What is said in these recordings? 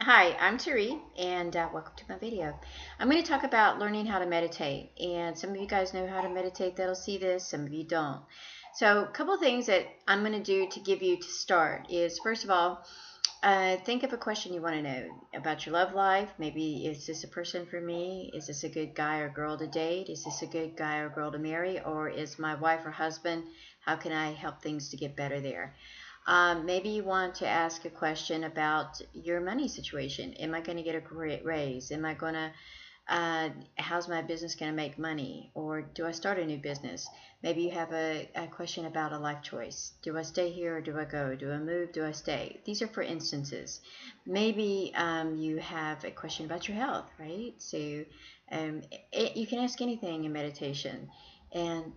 Hi, I'm Tari, and welcome to my video. I'm going to talk about learning how to meditate, and some of you guys know how to meditate that'll see this, some of you don't. So a couple of things that I'm going to do to give you to start is, first of all, think of a question you want to know about your love life. Maybe, is this a person for me? Is this a good guy or girl to date? Is this a good guy or girl to marry? Or is my wife or husband? How can I help things to get better there? Maybe you want to ask a question about your money situation. Am I going to get a great raise? Am I going to, how's my business going to make money? Or do I start a new business? Maybe you have a question about a life choice. Do I stay here or do I go? Do I move? Do I stay? These are for instances. Maybe you have a question about your health, right? So you can ask anything in meditation.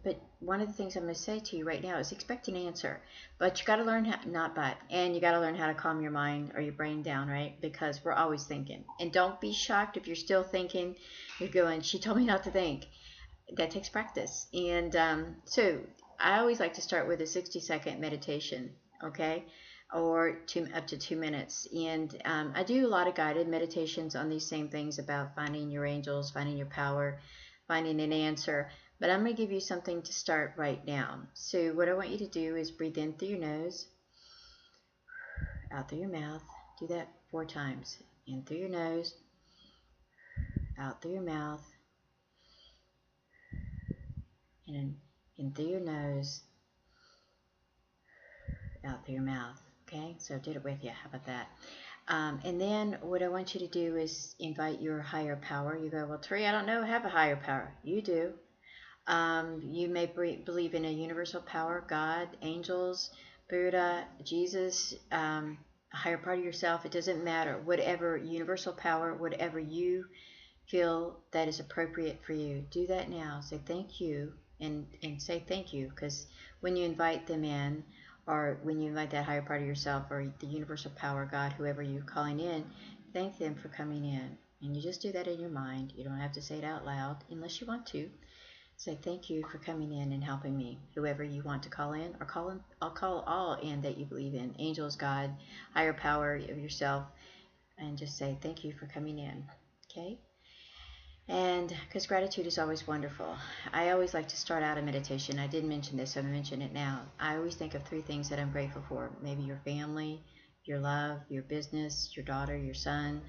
But one of the things I'm going to say to you right now is expect an answer. But you got to learn how, not but, and you got to learn how to calm your mind or your brain down, right? Because we're always thinking. And don't be shocked if you're still thinking. You're going, she told me not to think. That takes practice. And so I always like to start with a 60-second meditation, okay? Or up to 2 minutes. And I do a lot of guided meditations on these same things about finding your angels, finding your power, finding an answer. But I'm going to give you something to start right now. So what I want you to do is breathe in through your nose, out through your mouth. Do that 4 times. In through your nose, out through your mouth, and in through your nose, out through your mouth. Okay, so I did it with you. How about that? And then what I want you to do is invite your higher power. You go, well, Tari, I don't know, I have a higher power. You do. You may believe in a universal power, God, angels, Buddha, Jesus, a higher part of yourself. It doesn't matter. Whatever universal power, whatever you feel that is appropriate for you, do that now. Say thank you and say thank you, because when you invite them in, or when you invite that higher part of yourself or the universal power, God, whoever you're calling in, thank them for coming in. And you just do that in your mind. You don't have to say it out loud unless you want to. Say thank you for coming in and helping me. Whoever you want to call in, or I'll call all in that you believe in. Angels, God, higher power of yourself, and just say thank you for coming in. Okay? And because gratitude is always wonderful. I always like to start out a meditation. I did mention this, so I'm going to mention it now. I always think of 3 things that I'm grateful for. Maybe your family, your love, your business, your daughter, your son,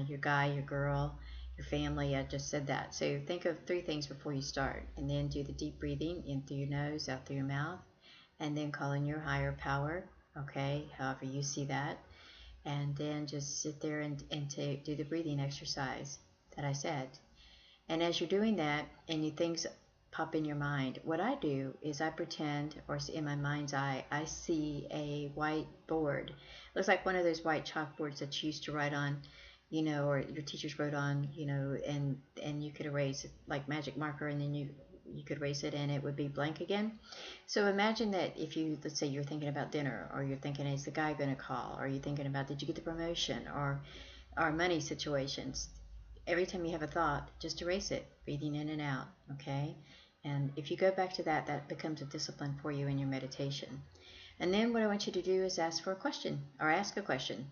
your guy, your girl, your family. I just said that. So think of 3 things before you start. And then do the deep breathing in through your nose, out through your mouth. And then call in your higher power, okay, however you see that. And then just sit there and do the breathing exercise that I said. And as you're doing that and things pop in your mind, what I do is I pretend, or in my mind's eye, I see a white board. It looks like one of those white chalkboards that you used to write on, or your teachers wrote on, and you could erase it like magic marker, and then you could erase it and it would be blank again. So imagine that if let's say you're thinking about dinner, or you're thinking, is the guy going to call, or you're thinking about, did you get the promotion, or money situations. Every time you have a thought, just erase it, breathing in and out, okay? And if you go back to that, that becomes a discipline for you in your meditation. And then what I want you to do is ask for a question, or ask a question.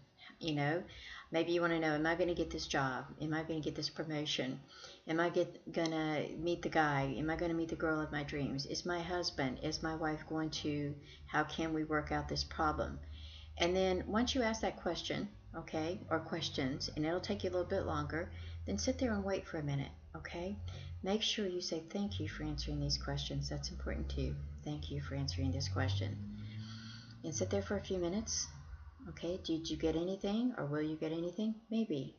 Maybe you want to know, am I going to get this job? Am I going to get this promotion? Am I going to meet the guy? Am I going to meet the girl of my dreams? Is my husband, is my wife going to, how can we work out this problem? And then once you ask that question, okay, or questions, and it'll take you a little bit longer, then sit there and wait for a minute, okay? Make sure you say thank you for answering these questions. That's important too. Thank you for answering this question. And sit there for a few minutes. Okay, did you get anything, or will you get anything? Maybe.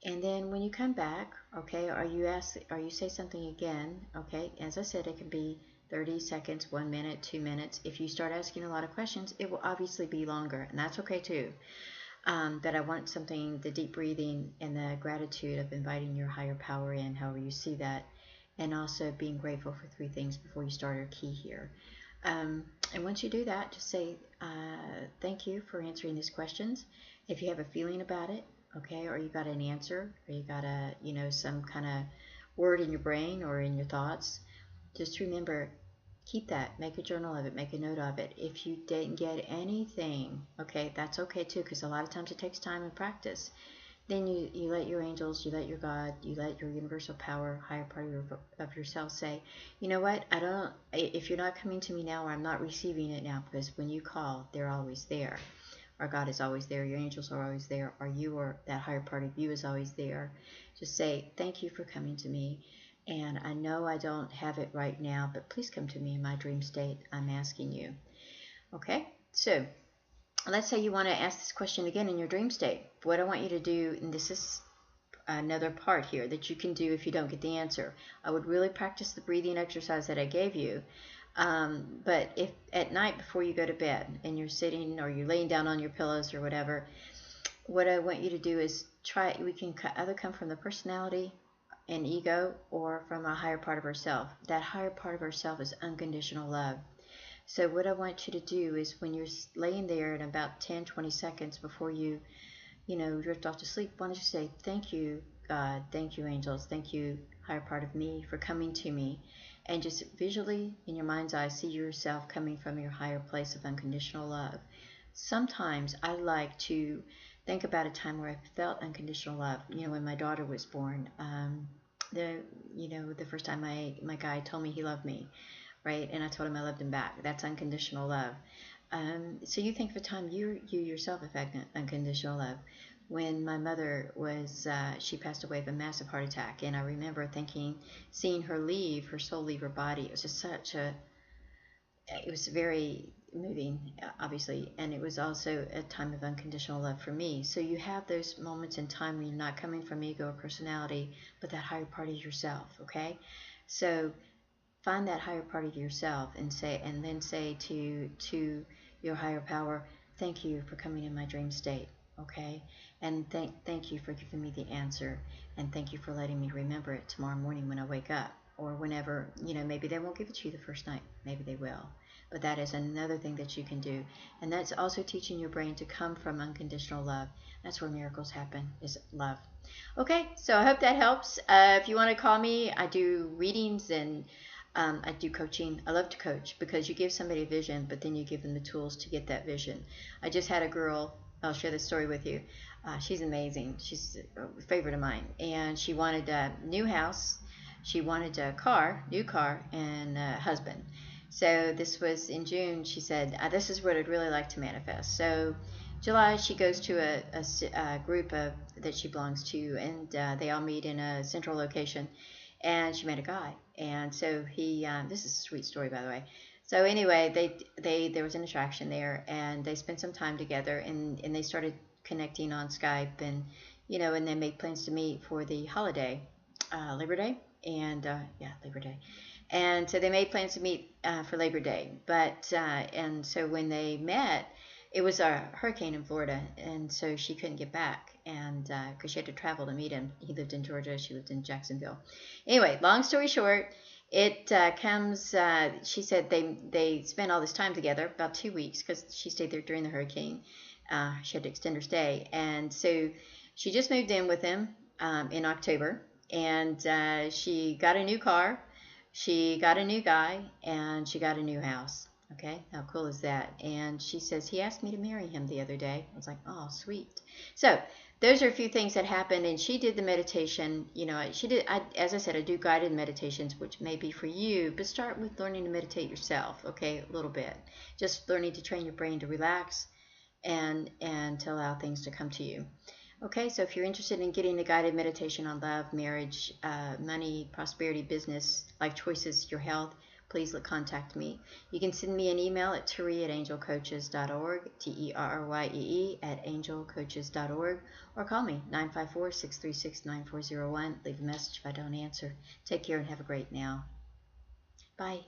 And then when you come back, okay, or you say something again, okay, as I said, it can be 30 seconds, 1 minute, 2 minutes. If you start asking a lot of questions, it will obviously be longer, and that's okay too. But I want something, the deep breathing and the gratitude of inviting your higher power in, however you see that, and also being grateful for 3 things before you start our key here. And once you do that, just say thank you for answering these questions. If you have a feeling about it, okay, or you got an answer, or you got some kind of word in your brain or in your thoughts, just remember, Keep that. Make a journal of it. Make a note of it. If you didn't get anything, okay, that's okay too, because a lot of times it takes time and practice. Then you let your angels, you let your God, you let your universal power, higher part of yourself say, you know what, if you're not coming to me now, or I'm not receiving it now, because when you call, they're always there. Our God is always there, your angels are always there, or you, or that higher part of you is always there. Just say, thank you for coming to me. And I know I don't have it right now, but please come to me in my dream state. I'm asking you. Okay, so let's say you want to ask this question again in your dream state. What I want you to do, and this is another part here that you can do if you don't get the answer. I would really practice the breathing exercise that I gave you. But if at night before you go to bed and you're sitting or you're laying down on your pillows or whatever, what I want you to do is try, we can either come from the personality and ego or from a higher part of ourself. That higher part of ourself is unconditional love. So what I want you to do is when you're laying there in about 10-20 seconds before you drift off to sleep, why don't you say, thank you, God, thank you, angels, thank you, higher part of me, for coming to me. And just visually, in your mind's eye, see yourself coming from your higher place of unconditional love. Sometimes I like to think about a time where I felt unconditional love. When my daughter was born, the first time my guy told me he loved me, right? And I told him I loved him back. That's unconditional love. So you think of a time you yourself have had unconditional love. When my mother she passed away of a massive heart attack, and I remember seeing her soul leave her body. It was just it was very moving, obviously, and it was also a time of unconditional love for me. So you have those moments in time when you're not coming from ego or personality, but that higher part of yourself, okay? So find that higher part of yourself and then say to your higher power, thank you for coming in my dream state, okay? And thank you for giving me the answer, and thank you for letting me remember it tomorrow morning when I wake up, or whenever, maybe they won't give it to you the first night, maybe they will. But that is another thing that you can do. And that's also teaching your brain to come from unconditional love. That's where miracles happen, is love. Okay, so I hope that helps. If you want to call me, I do readings and I do coaching. I love to coach because you give somebody a vision, but then you give them the tools to get that vision. I just had a girl, I'll share this story with you. She's amazing. She's a favorite of mine. And she wanted a new house. She wanted a new car, and a husband. So this was in June. She said, this is what I'd really like to manifest. So July, she goes to a group that she belongs to, and they all meet in a central location. And she met a guy, and so this is a sweet story, by the way. So anyway, there was an attraction there, and they spent some time together, and they started connecting on Skype, and and they made plans to meet for the holiday, Labor Day, and Labor Day. And so they made plans to meet for Labor Day, but and so when they met, it was a hurricane in Florida, and so she couldn't get back, and because she had to travel to meet him. He lived in Georgia, she lived in Jacksonville. Anyway, long story short, it comes. She said they spent all this time together, about 2 weeks, because she stayed there during the hurricane. She had to extend her stay, and so she just moved in with him in October, and she got a new car, she got a new guy, and she got a new house. Okay, how cool is that? And she says, he asked me to marry him the other day. I was like, oh, sweet. So those are a few things that happened, and she did the meditation. She did, as I said, I do guided meditations, which may be for you, but start with learning to meditate yourself, okay, a little bit. Just learning to train your brain to relax and to allow things to come to you. Okay, so if you're interested in getting a guided meditation on love, marriage, money, prosperity, business, life choices, your health, please contact me. You can send me an email at terrye@angelcoaches.org, terrye@angelcoaches.org, or call me, 954-636-9401. Leave a message if I don't answer. Take care and have a great now. Bye.